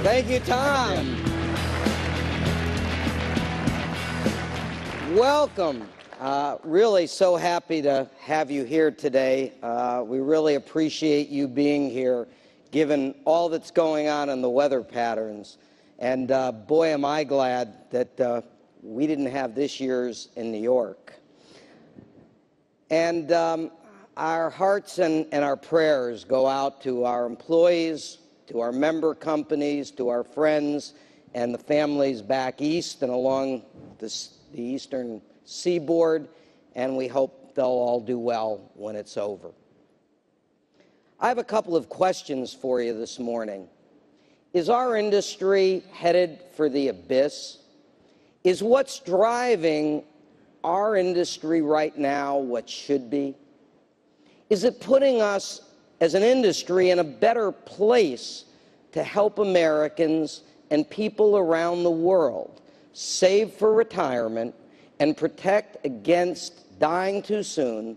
Thank you, Tom. Welcome. Really so happy to have you here today. We really appreciate you being here, given all that's going on in the weather patterns. And boy, am I glad that we didn't have this year's in New York. And our hearts and our prayers go out to our employees, to our member companies, to our friends and the families back east and along the eastern seaboard, and we hope they'll all do well when it's over. I have a couple of questions for you this morning. Is our industry headed for the abyss? Is what's driving our industry right now what should be? Is it putting us as an industry in a better place to help Americans and people around the world save for retirement and protect against dying too soon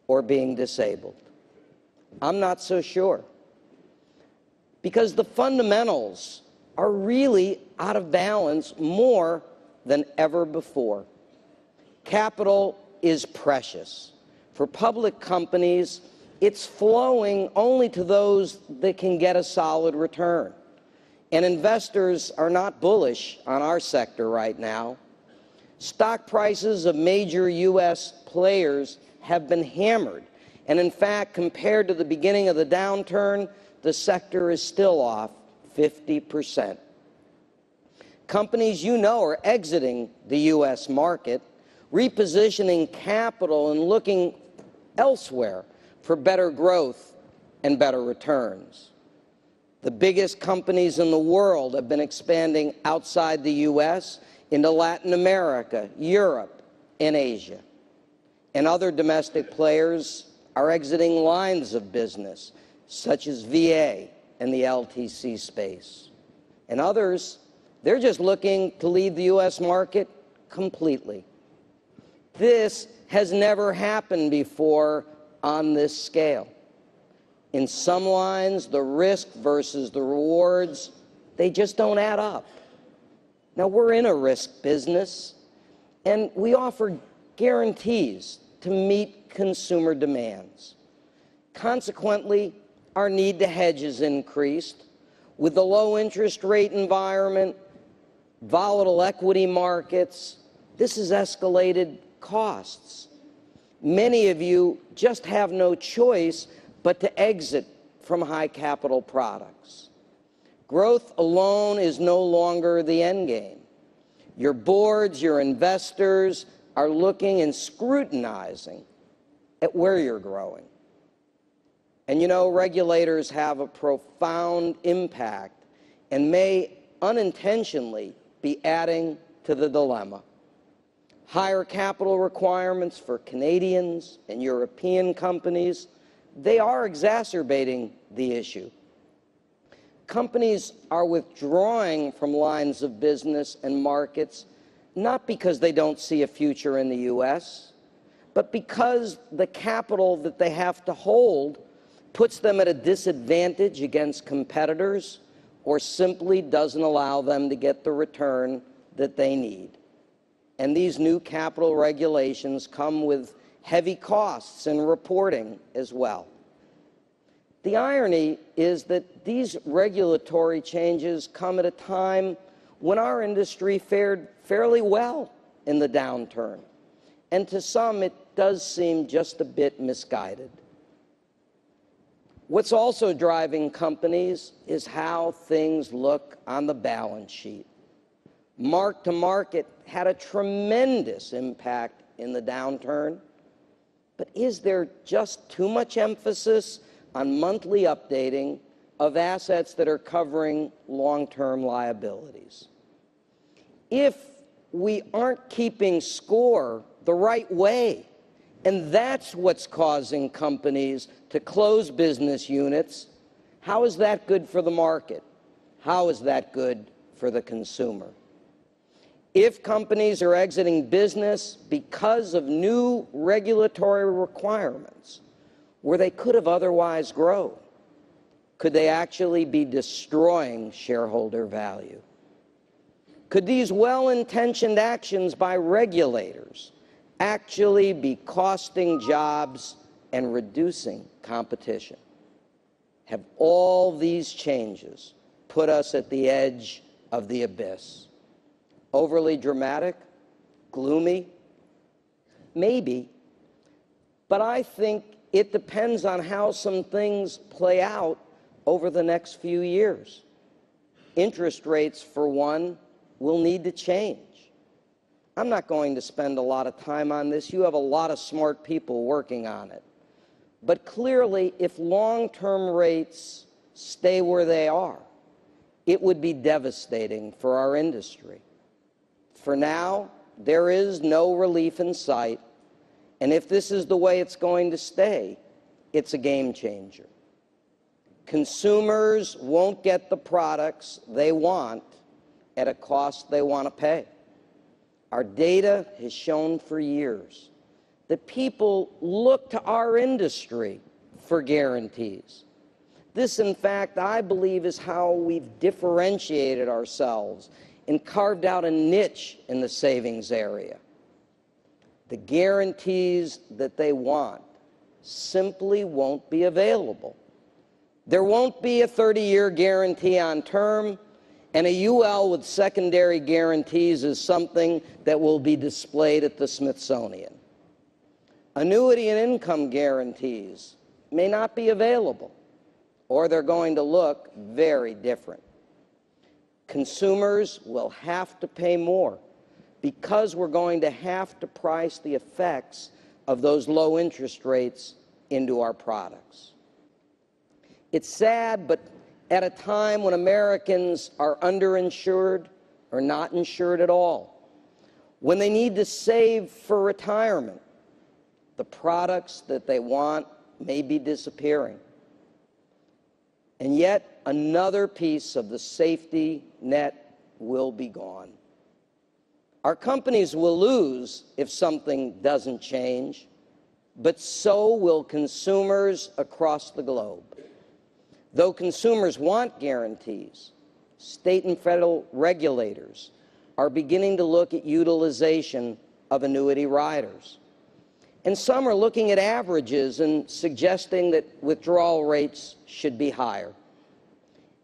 or being disabled? I'm not so sure, because the fundamentals are really out of balance more than ever before. Capital is precious. For public companies, it's flowing only to those that can get a solid return. And investors are not bullish on our sector right now. Stock prices of major U.S. players have been hammered. And in fact, compared to the beginning of the downturn, the sector is still off 50%. Companies you know are exiting the U.S. market, repositioning capital and looking elsewhere for better growth and better returns. The biggest companies in the world have been expanding outside the U.S. into Latin America, Europe, and Asia. And other domestic players are exiting lines of business, such as VA and the LTC space. And others, they're just looking to leave the U.S. market completely. This has never happened before on this scale. In some lines, the risk versus the rewards, they just don't add up. Now, we're in a risk business, and we offer guarantees to meet consumer demands. Consequently, our need to hedge has increased. With the low interest rate environment, volatile equity markets, this has escalated costs. Many of you just have no choice but to exit from high capital products. Growth alone is no longer the end game. Your boards, your investors are looking and scrutinizing at where you're growing. And you know, regulators have a profound impact and may unintentionally be adding to the dilemma. Higher capital requirements for Canadians and European companies, they are exacerbating the issue. Companies are withdrawing from lines of business and markets not because they don't see a future in the U.S., but because the capital that they have to hold puts them at a disadvantage against competitors or simply doesn't allow them to get the return that they need. And these new capital regulations come with heavy costs and reporting as well. The irony is that these regulatory changes come at a time when our industry fared fairly well in the downturn. And to some, it does seem just a bit misguided. What's also driving companies is how things look on the balance sheet. Mark-to-market had a tremendous impact in the downturn, but is there just too much emphasis on monthly updating of assets that are covering long-term liabilities? If we aren't keeping score the right way, and that's what's causing companies to close business units, how is that good for the market? How is that good for the consumer? If companies are exiting business because of new regulatory requirements where they could have otherwise grown, Could they actually be destroying shareholder value? Could these well-intentioned actions by regulators actually be costing jobs and reducing competition? Have all these changes put us at the edge of the abyss? Overly dramatic? Gloomy? Maybe. But I think it depends on how some things play out over the next few years. Interest rates, for one, will need to change. I'm not going to spend a lot of time on this. You have a lot of smart people working on it. But clearly, if long-term rates stay where they are, it would be devastating for our industry. For now, there is no relief in sight, and if this is the way it's going to stay, it's a game changer. Consumers won't get the products they want at a cost they want to pay. Our data has shown for years that people look to our industry for guarantees. This, in fact, I believe, is how we've differentiated ourselves and carved out a niche in the savings area. The guarantees that they want simply won't be available. There won't be a 30-year guarantee on term, and a UL with secondary guarantees is something that will be displayed at the Smithsonian. Annuity and income guarantees may not be available, or they're going to look very different. Consumers will have to pay more because we're going to have to price the effects of those low interest rates into our products. It's sad, but at a time when Americans are underinsured or not insured at all, when they need to save for retirement, the products that they want may be disappearing. And yet another piece of the safety net will be gone. Our companies will lose if something doesn't change, but so will consumers across the globe. Though consumers want guarantees, state and federal regulators are beginning to look at utilization of annuity riders. And some are looking at averages and suggesting that withdrawal rates should be higher.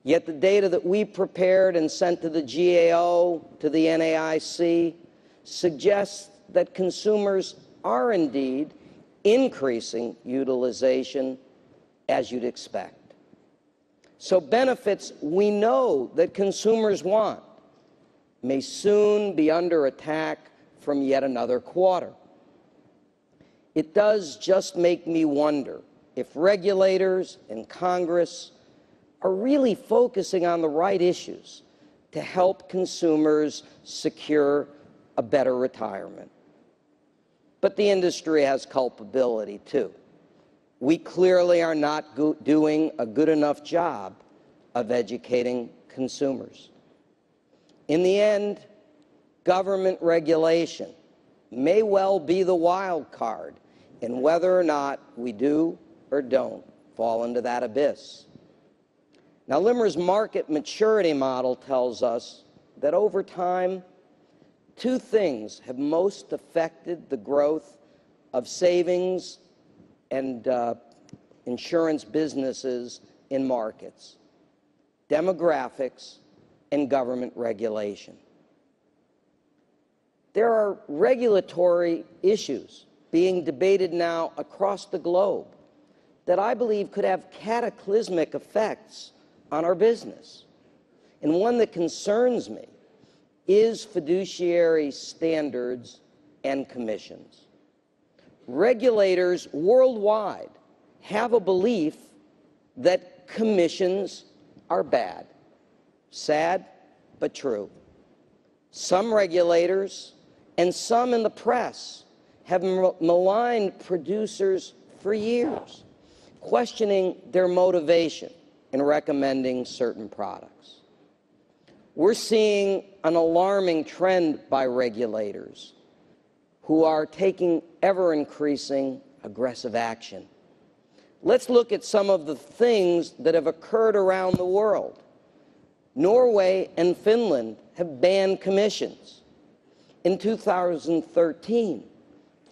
Yet the data that we prepared and sent to the GAO, to the NAIC, suggests that consumers are indeed increasing utilization as you'd expect. So benefits we know that consumers want may soon be under attack from yet another quarter. It does just make me wonder if regulators and Congress are really focusing on the right issues to help consumers secure a better retirement. But the industry has culpability too. We clearly are not doing a good enough job of educating consumers. In the end, government regulation may well be the wild card in whether or not we do or don't fall into that abyss. Now, LIMRA's market maturity model tells us that over time, two things have most affected the growth of savings and insurance businesses in markets: demographics and government regulation. There are regulatory issues being debated now across the globe that I believe could have cataclysmic effects on our business. And one that concerns me is fiduciary standards and commissions. Regulators worldwide have a belief that commissions are bad. Sad, but true. Some regulators and some in the press have maligned producers for years, questioning their motivation in recommending certain products. We're seeing an alarming trend by regulators who are taking ever-increasing aggressive action. Let's look at some of the things that have occurred around the world. Norway and Finland have banned commissions. In 2013,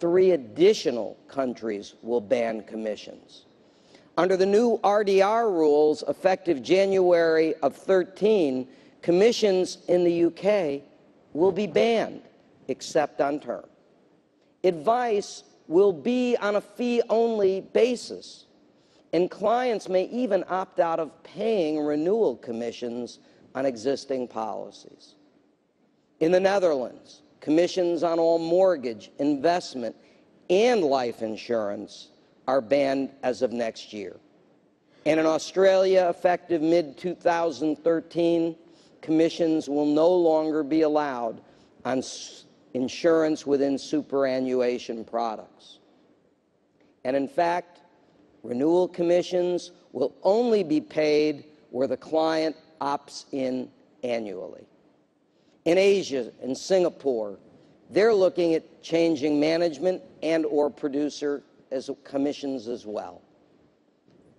3 additional countries will ban commissions. Under the new RDR rules, effective January of 13, commissions in the UK will be banned, except on term. Advice will be on a fee-only basis, and clients may even opt out of paying renewal commissions on existing policies. In the Netherlands, commissions on all mortgage, investment, and life insurance are banned as of next year. And in Australia, effective mid-2013, commissions will no longer be allowed on insurance within superannuation products. And in fact, renewal commissions will only be paid where the client opts in annually. In Asia and Singapore, they're looking at changing management and/or producer commissions as well.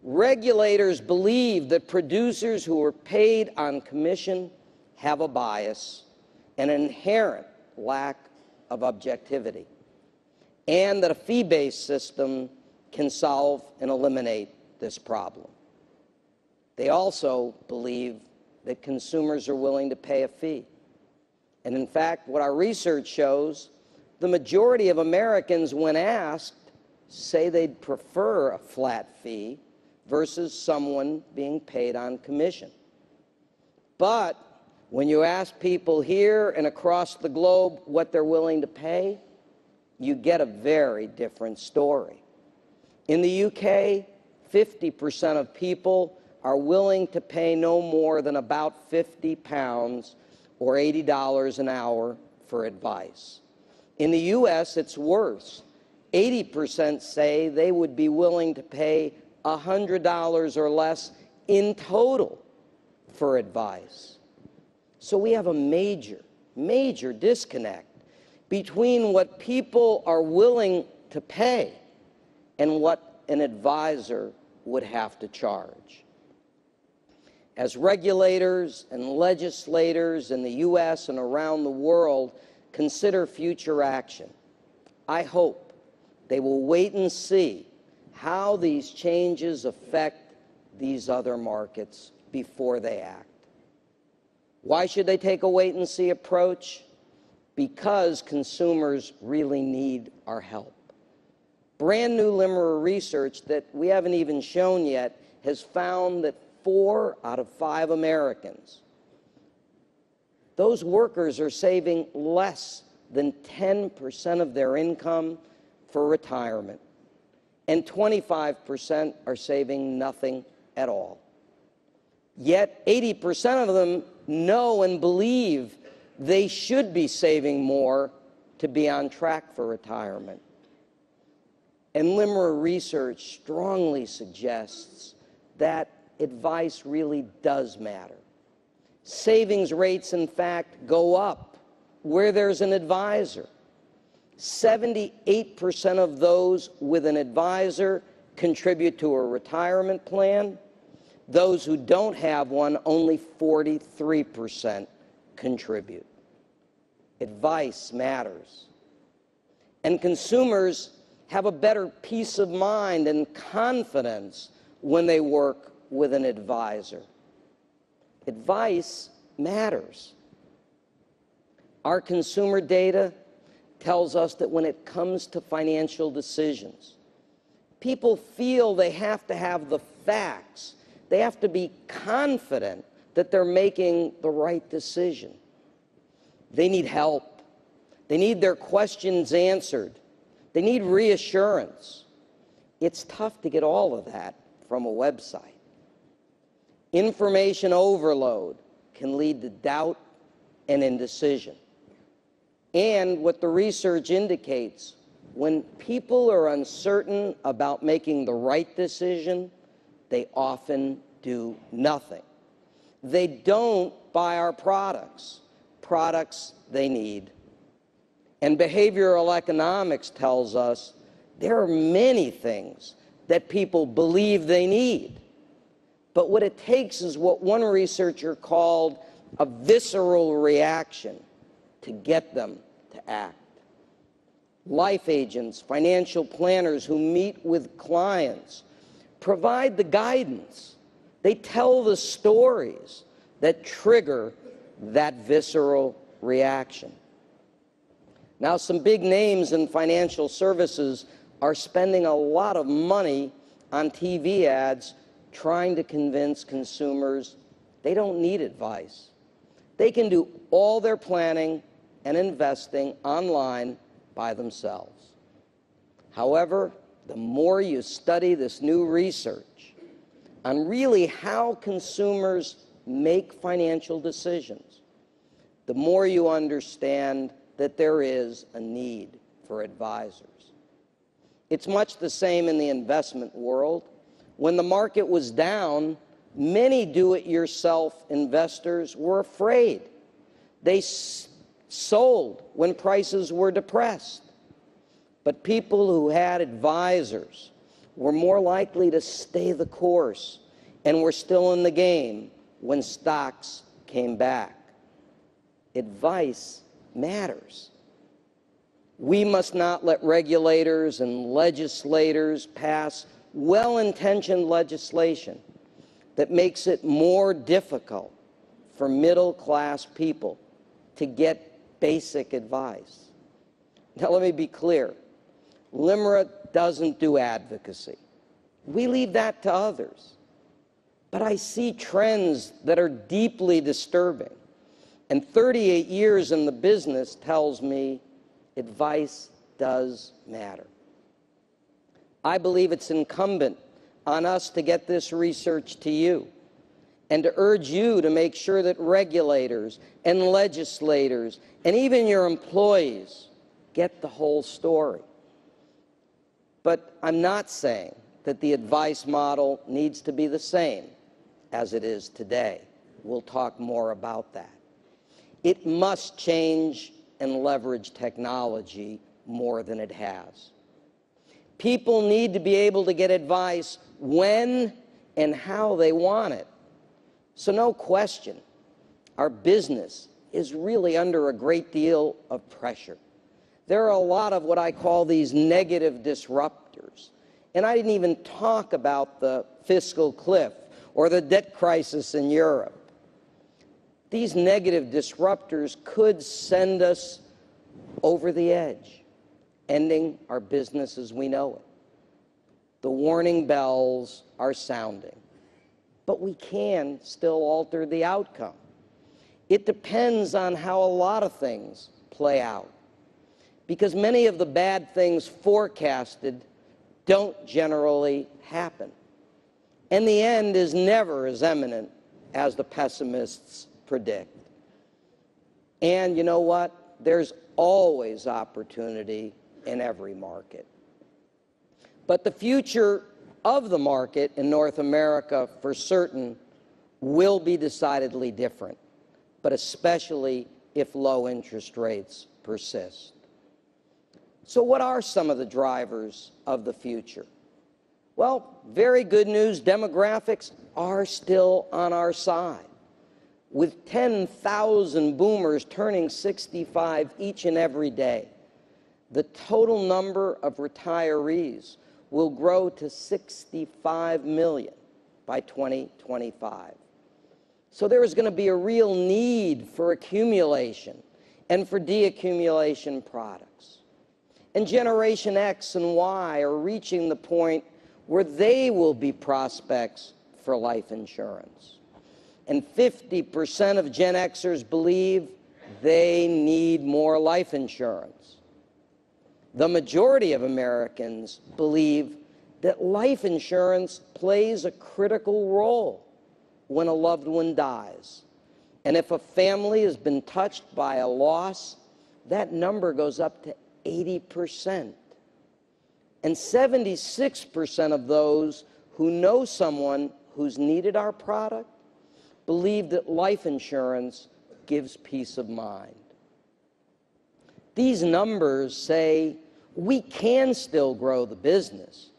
Regulators believe that producers who are paid on commission have a bias, an inherent lack of objectivity, and that a fee-based system can solve and eliminate this problem. They also believe that consumers are willing to pay a fee. And in fact, what our research shows, the majority of Americans, when asked, say they'd prefer a flat fee versus someone being paid on commission. But when you ask people here and across the globe what they're willing to pay, you get a very different story. In the UK, 50% of people are willing to pay no more than about £50 or $80 an hour for advice. In the US, it's worse. 80% say they would be willing to pay $100 or less in total for advice. So we have a major disconnect between what people are willing to pay and what an advisor would have to charge. As regulators and legislators in the U.S. and around the world consider future action, I hope they will wait and see how these changes affect these other markets before they act. Why should they take a wait-and-see approach? Because consumers really need our help. Brand new LIMRA research that we haven't even shown yet has found that 4 out of 5 Americans, those workers are saving less than 10% of their income for retirement, and 25% are saving nothing at all. Yet 80% of them know and believe they should be saving more to be on track for retirement. And LIMRA research strongly suggests that advice really does matter. Savings rates, in fact, go up where there's an advisor. 78% of those with an advisor contribute to a retirement plan. Those who don't have one, only 43% contribute. Advice matters. And consumers have a better peace of mind and confidence when they work with an advisor. Advice matters. Our consumer data tells us that when it comes to financial decisions, people feel they have to have the facts. They have to be confident that they're making the right decision. They need help. They need their questions answered. They need reassurance. It's tough to get all of that from a website. Information overload can lead to doubt and indecision. And what the research indicates, when people are uncertain about making the right decision, they often do nothing. They don't buy our products they need. And behavioral economics tells us there are many things that people believe they need. But what it takes is what one researcher called a visceral reaction to get them to act. Life agents, financial planners who meet with clients provide the guidance. They tell the stories that trigger that visceral reaction. Now, some big names in financial services are spending a lot of money on TV ads trying to convince consumers they don't need advice. They can do all their planning and investing online by themselves. However, the more you study this new research on really how consumers make financial decisions, the more you understand that there is a need for advisors. It's much the same in the investment world. When the market was down, many do-it-yourself investors were afraid. They sold when prices were depressed. But people who had advisors were more likely to stay the course and were still in the game when stocks came back. Advice matters. We must not let regulators and legislators pass well-intentioned legislation that makes it more difficult for middle-class people to get basic advice. Now, let me be clear. LIMRA doesn't do advocacy. We leave that to others. But I see trends that are deeply disturbing. And 38 years in the business tells me advice does matter. I believe it's incumbent on us to get this research to you and to urge you to make sure that regulators and legislators and even your employees get the whole story. But I'm not saying that the advice model needs to be the same as it is today. We'll talk more about that. It must change and leverage technology more than it has. People need to be able to get advice when and how they want it. So no question, our business is really under a great deal of pressure. There are a lot of what I call these negative disruptors. And I didn't even talk about the fiscal cliff or the debt crisis in Europe. These negative disruptors could send us over the edge, ending our business as we know it. The warning bells are sounding, but we can still alter the outcome. It depends on how a lot of things play out, because many of the bad things forecasted don't generally happen. And the end is never as imminent as the pessimists predict. And you know what? There's always opportunity in every market. But the future of the market in North America, for certain, will be decidedly different, but especially if low interest rates persist. So what are some of the drivers of the future? Well, very good news, demographics are still on our side. With 10,000 boomers turning 65 each and every day, the total number of retirees will grow to 65 million by 2025. So there is going to be a real need for accumulation and for deaccumulation products. And Generation X and Y are reaching the point where they will be prospects for life insurance. And 50% of Gen Xers believe they need more life insurance. The majority of Americans believe that life insurance plays a critical role when a loved one dies. And if a family has been touched by a loss, that number goes up to 80%. And 76% of those who know someone who's needed our product believe that life insurance gives peace of mind. These numbers say we can still grow the business,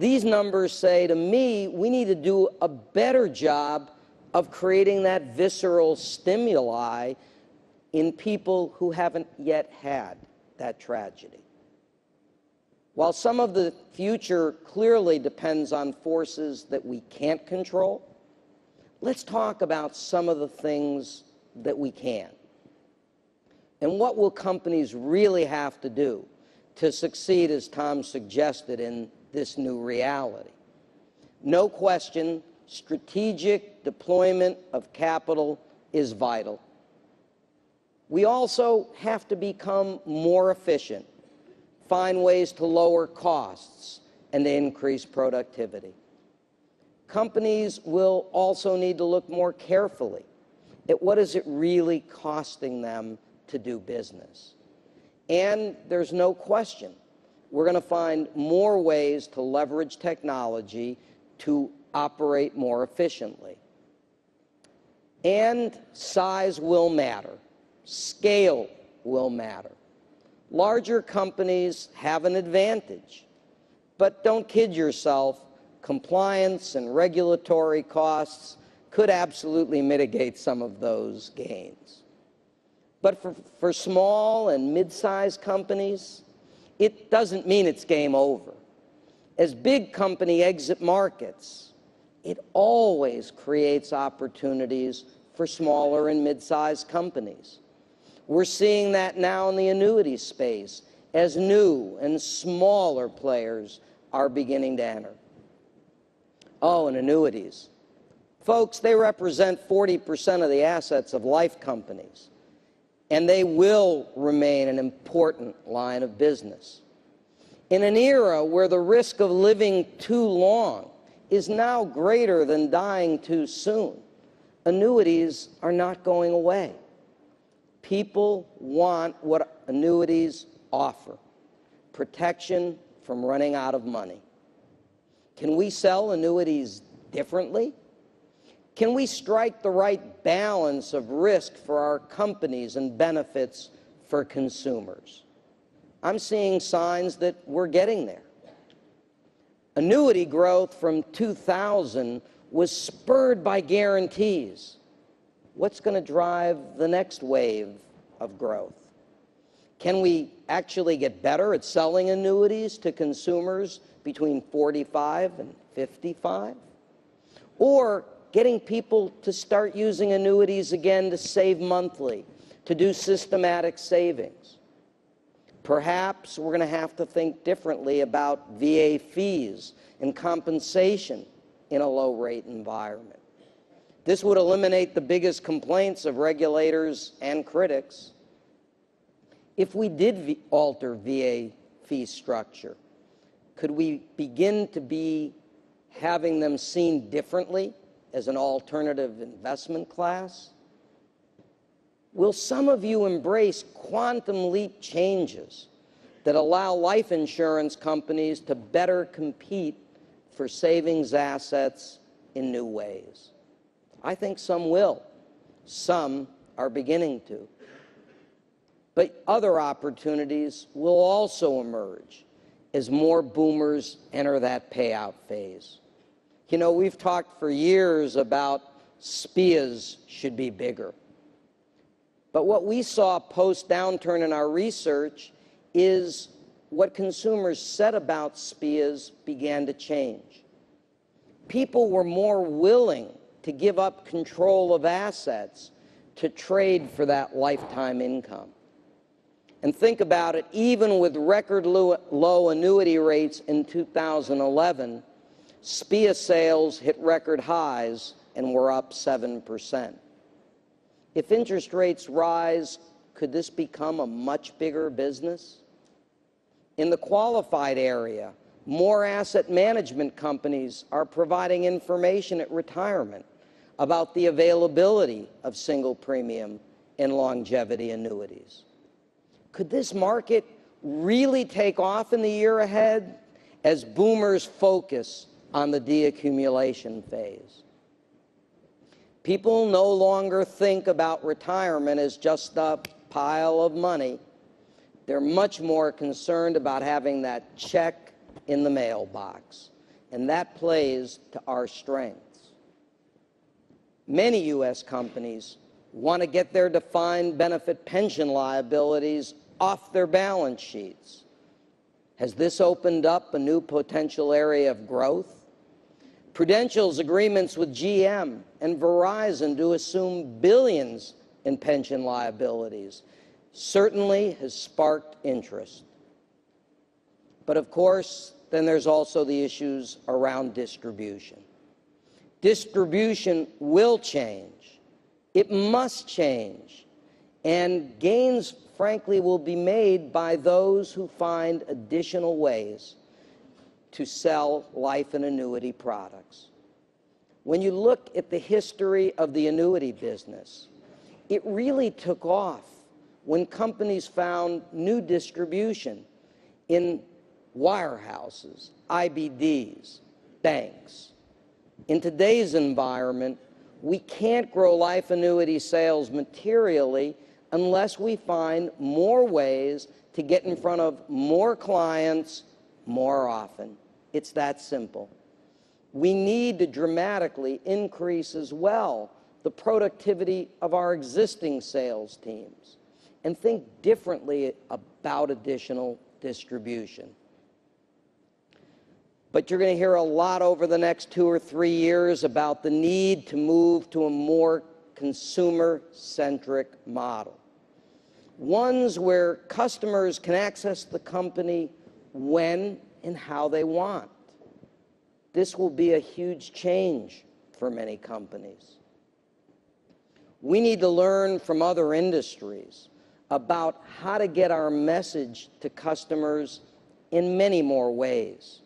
These numbers say to me we need to do a better job of creating that visceral stimuli in people who haven't yet had that tragedy. While some of the future clearly depends on forces that we can't control, let's talk about some of the things that we can. And what will companies really have to do to succeed, as Tom suggested, in this new reality? No question, strategic deployment of capital is vital. We also have to become more efficient, find ways to lower costs and to increase productivity. Companies will also need to look more carefully at what is it really costing them to do business. And there's no question, we're going to find more ways to leverage technology to operate more efficiently. And size will matter. Scale will matter. Larger companies have an advantage, but don't kid yourself, compliance and regulatory costs could absolutely mitigate some of those gains. But for small and mid-sized companies, it doesn't mean it's game over. As big companies exit markets, it always creates opportunities for smaller and mid-sized companies. We're seeing that now in the annuity space as new and smaller players are beginning to enter. Oh, and annuities. Folks, they represent 40% of the assets of life companies, and they will remain an important line of business. In an era where the risk of living too long is now greater than dying too soon, annuities are not going away. People want what annuities offer: protection from running out of money. Can we sell annuities differently? Can we strike the right balance of risk for our companies and benefits for consumers? I'm seeing signs that we're getting there. Annuity growth from 2000 was spurred by guarantees. What's going to drive the next wave of growth? Can we actually get better at selling annuities to consumers between 45 and 55? Or getting people to start using annuities again to save monthly, to do systematic savings? Perhaps we're going to have to think differently about VA fees and compensation in a low-rate environment. This would eliminate the biggest complaints of regulators and critics. If we did alter VA fee structure, could we begin to be having them seen differently as an alternative investment class? Will some of you embrace quantum leap changes that allow life insurance companies to better compete for savings assets in new ways? I think some will. Some are beginning to. But other opportunities will also emerge as more boomers enter that payout phase. You know, we've talked for years about SPIAs should be bigger. But what we saw post-downturn in our research is what consumers said about SPIAs began to change. People were more willing to give up control of assets to trade for that lifetime income. And think about it, even with record low annuity rates in 2011, SPIA sales hit record highs and were up 7%. If interest rates rise, could this become a much bigger business? In the qualified area, more asset management companies are providing information at retirement about the availability of single premium and longevity annuities. Could this market really take off in the year ahead as boomers focus on the deaccumulation phase? People no longer think about retirement as just a pile of money. They're much more concerned about having that check in the mailbox. and that plays to our strengths. Many U.S. companies want to get their defined benefit pension liabilities off their balance sheets. Has this opened up a new potential area of growth? Prudential's agreements with GM and Verizon to assume billions in pension liabilities certainly has sparked interest. But of course, then there's also the issues around distribution. Distribution will change. It must change. And gains, frankly, will be made by those who find additional ways to sell life and annuity products. When you look at the history of the annuity business, it really took off when companies found new distribution in wirehouses, IBDs, banks. In today's environment, we can't grow life annuity sales materially unless we find more ways to get in front of more clients more often. It's that simple. We need to dramatically increase as well the productivity of our existing sales teams and think differently about additional distribution. But you're going to hear a lot over the next 2 or 3 years about the need to move to a more consumer-centric model. Ones where customers can access the company when and how they want. This will be a huge change for many companies. We need to learn from other industries about how to get our message to customers in many more ways.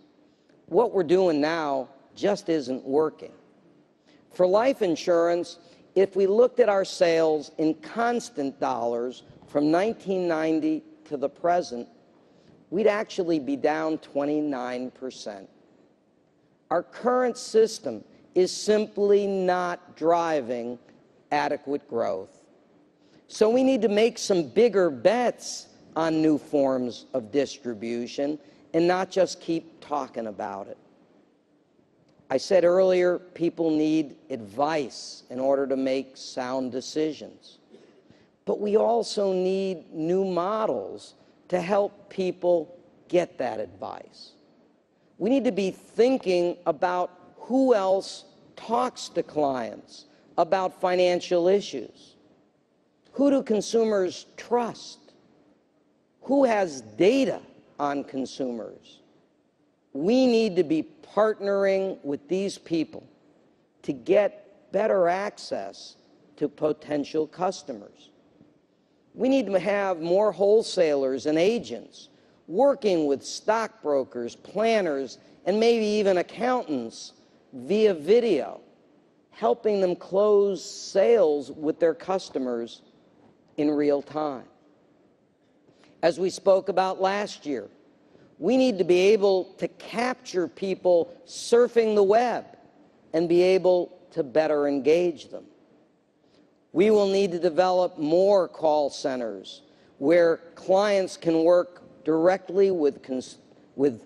What we're doing now just isn't working. For life insurance, if we looked at our sales in constant dollars from 1990 to the present, we'd actually be down 29%. Our current system is simply not driving adequate growth. So we need to make some bigger bets on new forms of distribution and not just keep talking about it. I said earlier, people need advice in order to make sound decisions. But we also need new models to help people get that advice. We need to be thinking about who else talks to clients about financial issues. Who do consumers trust? Who has data on consumers? We need to be partnering with these people to get better access to potential customers. We need to have more wholesalers and agents working with stockbrokers, planners, and maybe even accountants via video, helping them close sales with their customers in real time. As we spoke about last year, we need to be able to capture people surfing the web and be able to better engage them. We will need to develop more call centers where clients can work directly with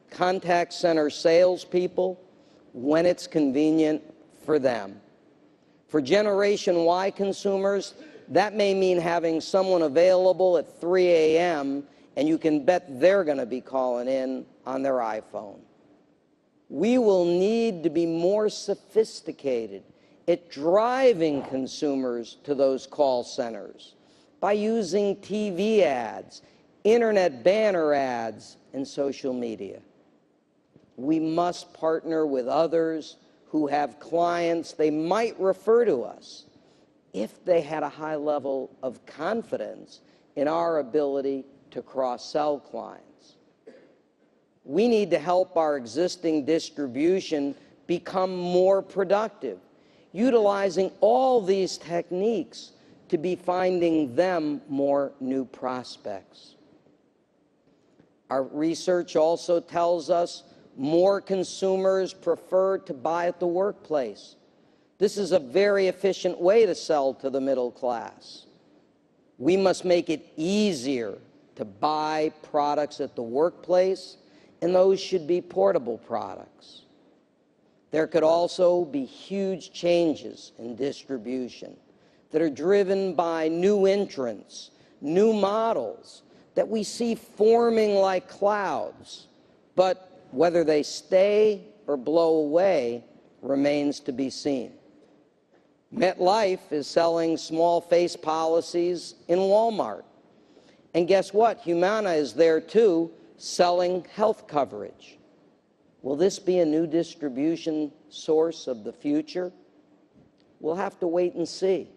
contact center salespeople when it's convenient for them. For Generation Y consumers, that may mean having someone available at 3 a.m. and you can bet they're going to be calling in on their iPhone. We will need to be more sophisticated at driving consumers to those call centers by using TV ads, internet banner ads, and social media. We must partner with others who have clients they might refer to us if they had a high level of confidence in our ability to cross-sell clients. We need to help our existing distribution become more productive, utilizing all these techniques to be finding them more new prospects. Our research also tells us more consumers prefer to buy at the workplace. This is a very efficient way to sell to the middle class. We must make it easier to buy products at the workplace, and those should be portable products. There could also be huge changes in distribution that are driven by new entrants, new models that we see forming like clouds, but whether they stay or blow away remains to be seen. MetLife is selling small face policies in Walmart. And guess what? Humana is there too, selling health coverage. Will this be a new distribution source of the future? We'll have to wait and see.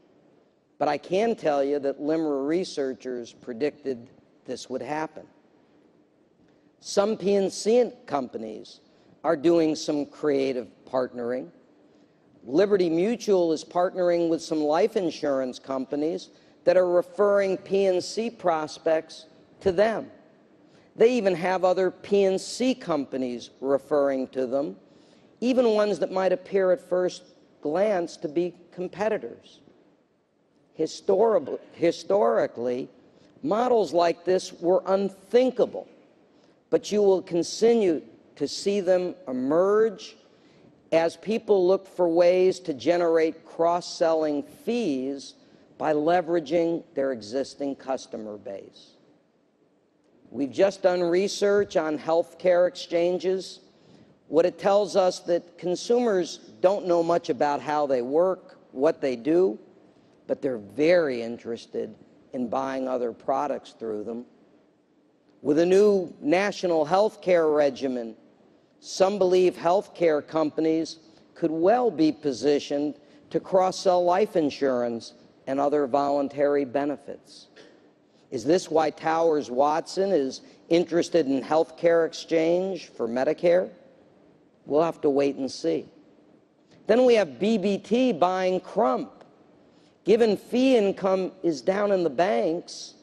But I can tell you that LIMRA researchers predicted this would happen. Some P&C companies are doing some creative partnering. Liberty Mutual is partnering with some life insurance companies that are referring P&C prospects to them. They even have other P&C companies referring to them, even ones that might appear at first glance to be competitors. Historically, models like this were unthinkable, but you will continue to see them emerge as people look for ways to generate cross-selling fees by leveraging their existing customer base. We've just done research on healthcare exchanges. What it tells us that consumers don't know much about how they work, what they do, but they're very interested in buying other products through them. With a new national healthcare regimen, some believe healthcare companies could well be positioned to cross-sell life insurance and other voluntary benefits. Is this why Towers Watson is interested in healthcare exchange for Medicare? We'll have to wait and see. Then we have BBT buying Crump. Given fee income is down in the banks,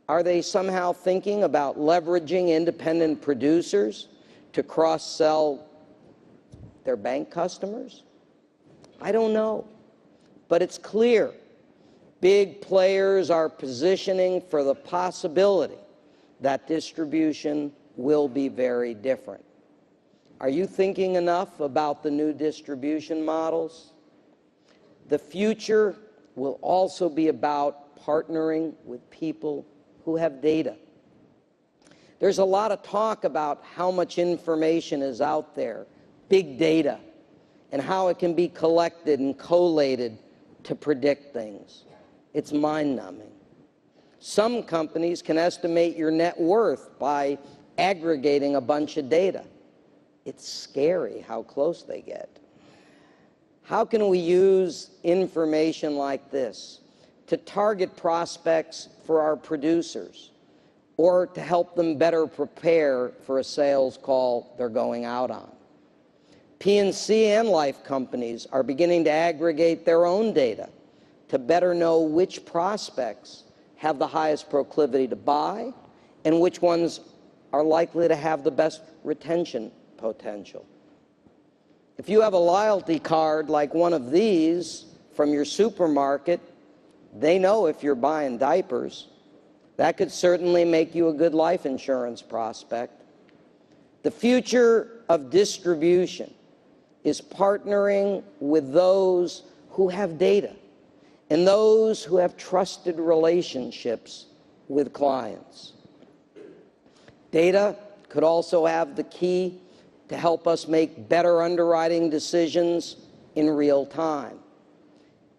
are they somehow thinking about leveraging independent producers to cross-sell their bank customers? I don't know, but it's clear big players are positioning for the possibility that distribution will be very different. Are you thinking enough about the new distribution models? The future will also be about partnering with people who have data. There's a lot of talk about how much information is out there, big data, and how it can be collected and collated to predict things. It's mind-numbing. Some companies can estimate your net worth by aggregating a bunch of data. It's scary how close they get. How can we use information like this to target prospects for our producers or to help them better prepare for a sales call they're going out on? P&C and life companies are beginning to aggregate their own data to better know which prospects have the highest proclivity to buy and which ones are likely to have the best retention potential. If you have a loyalty card like one of these from your supermarket, they know if you're buying diapers. That could certainly make you a good life insurance prospect. The future of distribution is partnering with those who have data and those who have trusted relationships with clients. Data could also have the key to help us make better underwriting decisions in real time.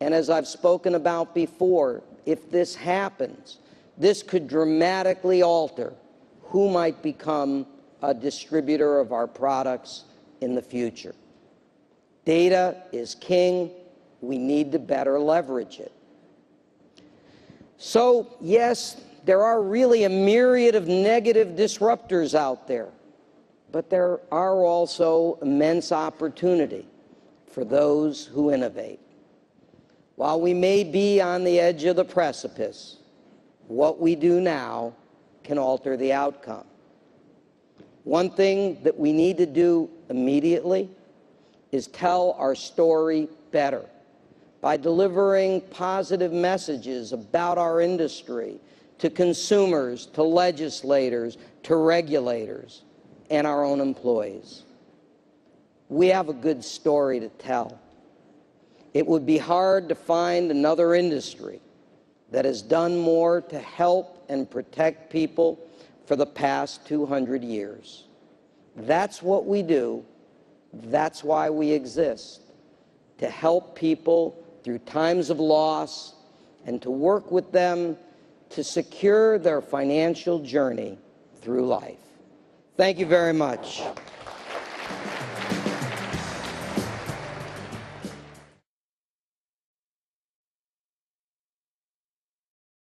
And as I've spoken about before, if this happens, this could dramatically alter who might become a distributor of our products in the future. Data is king. We need to better leverage it. So, yes, there are really a myriad of negative disruptors out there, but there are also immense opportunity for those who innovate. While we may be on the edge of the precipice, what we do now can alter the outcome. One thing that we need to do immediately is tell our story better by delivering positive messages about our industry to consumers, to legislators, to regulators, and our own employees. we have a good story to tell. It would be hard to find another industry that has done more to help and protect people for the past 200 years. That's what we do. That's why we exist, to help people through times of loss and to work with them to secure their financial journey through life. Thank you very much.